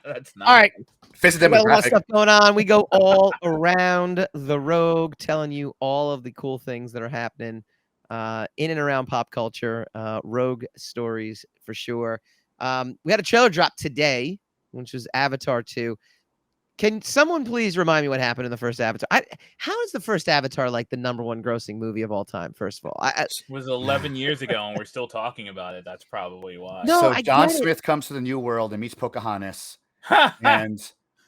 That's All right. nice. Fits the We got a lot of demographic. stuff going on. We go all around the Rogue, telling you all of the cool things that are happening in and around pop culture. Rogue stories for sure. We had a trailer drop today, which was Avatar 2. Can someone please remind me what happened in the first Avatar? How is the first Avatar like the #1 grossing movie of all time? First of all, It was 11 years ago, and we're still talking about it. That's probably why. No, So I John get it. Smith comes to the New World and meets Pocahontas, and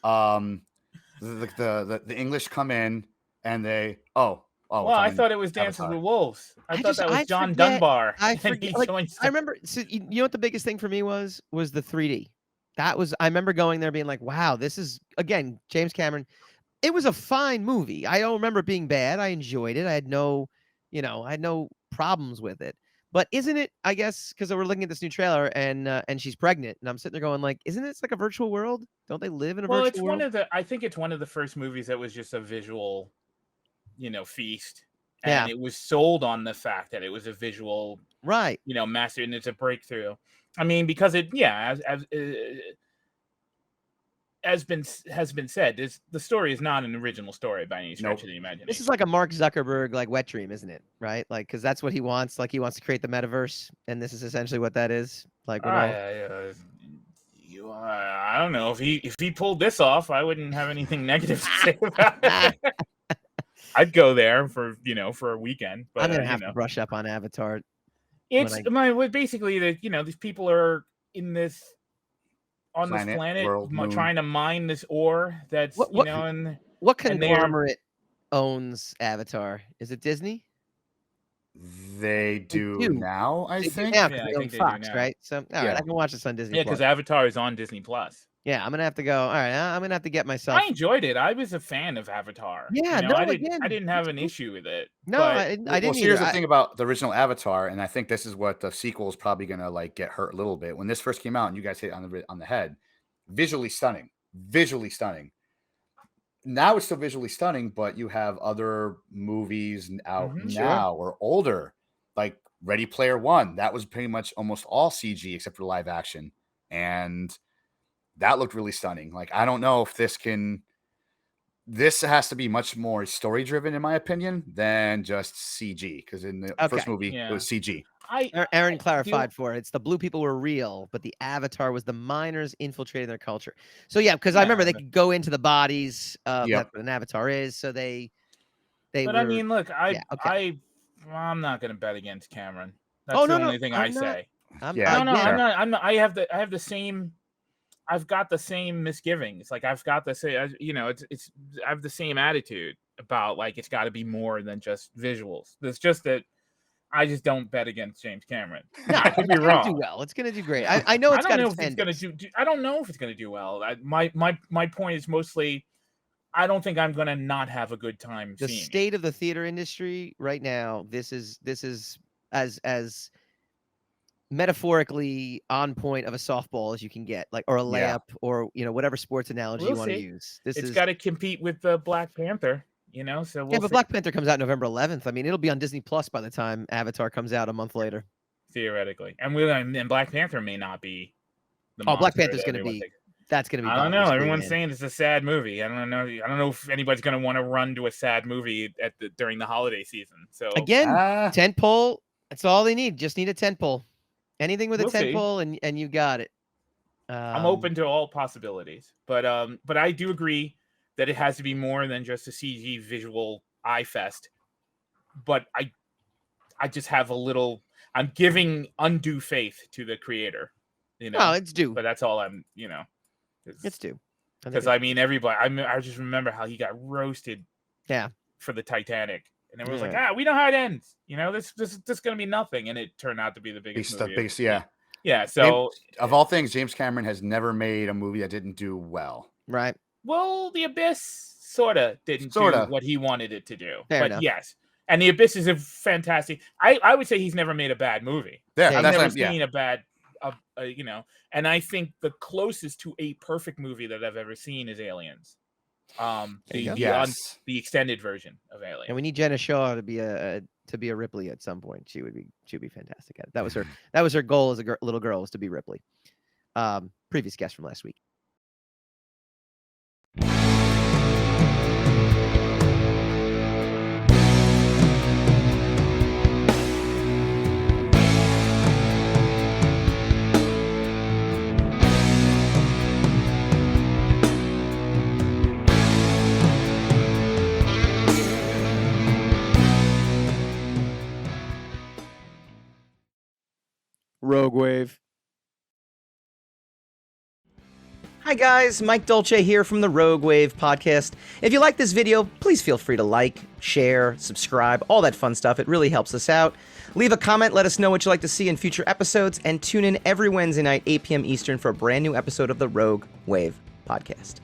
the English come in and they well, it's I only thought it was Dances Avatar. with Wolves. I thought that was I John forget. Dunbar. I And forget. he Like joins I remember. So you know what the biggest thing for me was the 3D. That was I remember going there being like, wow, this is again James Cameron. It was a fine movie. I don't remember it being bad. I enjoyed it. I had no, I had no problems with it. But isn't it? I guess because we're looking at this new trailer and she's pregnant, and I'm sitting there going like, isn't this like a virtual world? Don't they live in a Well, it's virtual one world? of the. I think it's one of the first movies that was just a visual, feast, Yeah. and it was sold on the fact that it was a visual, Right. master, and it's a breakthrough. I mean, because it, yeah, has been said, the story is not an original story by any stretch of the imagination. This is like a Mark Zuckerberg like wet dream, isn't it? Right? Like because that's what he wants. Like he wants to create the metaverse, and this is essentially what that is. Like with all. I don't know if he pulled this off, I wouldn't have anything negative to say about it. I'd go there for a weekend, but I'm gonna have to brush up on Avatar. It's basically that these people are in this on this planet world, trying to mine this ore that's and what conglomerate owns Avatar? Is it Disney? They do now, I think. Yeah, I think they Fox, do now. right? So all right, I can watch this on Disney. Yeah, because Avatar is on Disney Plus. Yeah, I'm gonna have to go. All right, I'm gonna have to get myself. I enjoyed it. I was a fan of Avatar. Yeah, I didn't have an issue with it. No, but, I didn't. Well, here's the thing about the original Avatar, and I think this is what the sequel is probably gonna like get hurt a little bit. When this first came out, and you guys hit it on the head, visually stunning. Now it's still visually stunning, but you have other movies out now or older, like Ready Player One. That was pretty much almost all CG except for live action, and that looked really stunning. Like I don't know if this has to be much more story driven, in my opinion, than just CG. Because in the first movie, it was CG. Aaron clarified for it. It's the blue people were real, but the Avatar was the miners infiltrating their culture. So yeah, because I remember they could go into the bodies. That's what an Avatar is. So they. But were, I mean, look, I'm not going to bet against Cameron. That's the only thing I say. I'm not. I have the same. I've got the same misgivings. Like I've got the same. I have the same attitude about like it's got to be more than just visuals. It's just that. I just don't bet against James Cameron. No, I could be wrong. It's gonna do well. It's going to do great. I know it's got its appendix. I don't know if it's going to do well. My point is mostly, I don't think I'm going to not have a good time. The state of the theater industry right now. This is as metaphorically on point of a softball as you can get, like or a layup or whatever sports analogy you want to use. It's got to compete with the Black Panther. So but Black Panther comes out November 11th. I mean, it'll be on Disney Plus by the time Avatar comes out a month later. Theoretically, and Black Panther may not be. Black Panther's going to be. That's going to be. I don't know. Everyone's saying it's a sad movie. I don't know if anybody's going to want to run to a sad movie during the holiday season. So again, tentpole. That's all they need. Just need a tentpole. Anything with a tentpole, and you got it. I'm open to all possibilities, but I do agree that it has to be more than just a CG visual eye fest. But I just have a little. I'm giving undue faith to the creator. No, it's due. But that's all I'm. It's due. Because I mean, everybody. I just remember how he got roasted. Yeah. For the Titanic, and everyone's like, we know how it ends. This is going to be nothing, and it turned out to be the biggest movie. Yeah. So of all things, James Cameron has never made a movie that didn't do well. Right. Well, The Abyss sort of didn't do what he wanted it to do. Fair but enough. Yes. And The Abyss is a fantastic. I would say he's never made a bad movie. I've never seen a bad, and I think the closest to a perfect movie that I've ever seen is Aliens. The extended version of Aliens. And we need Jenna Shaw to be a Ripley at some point. She'd be fantastic at it. That was her goal as a little girl, was to be Ripley. Previous guest from last week. Rogue Wave. Hi guys, Mike Dolce here from the Rogue Wave podcast. If you like this video, please feel free to like, share, subscribe, all that fun stuff. It really helps us out. Leave a comment, let us know what you'd like to see in future episodes, and tune in every Wednesday night, 8 p.m. Eastern, for a brand new episode of the Rogue Wave podcast.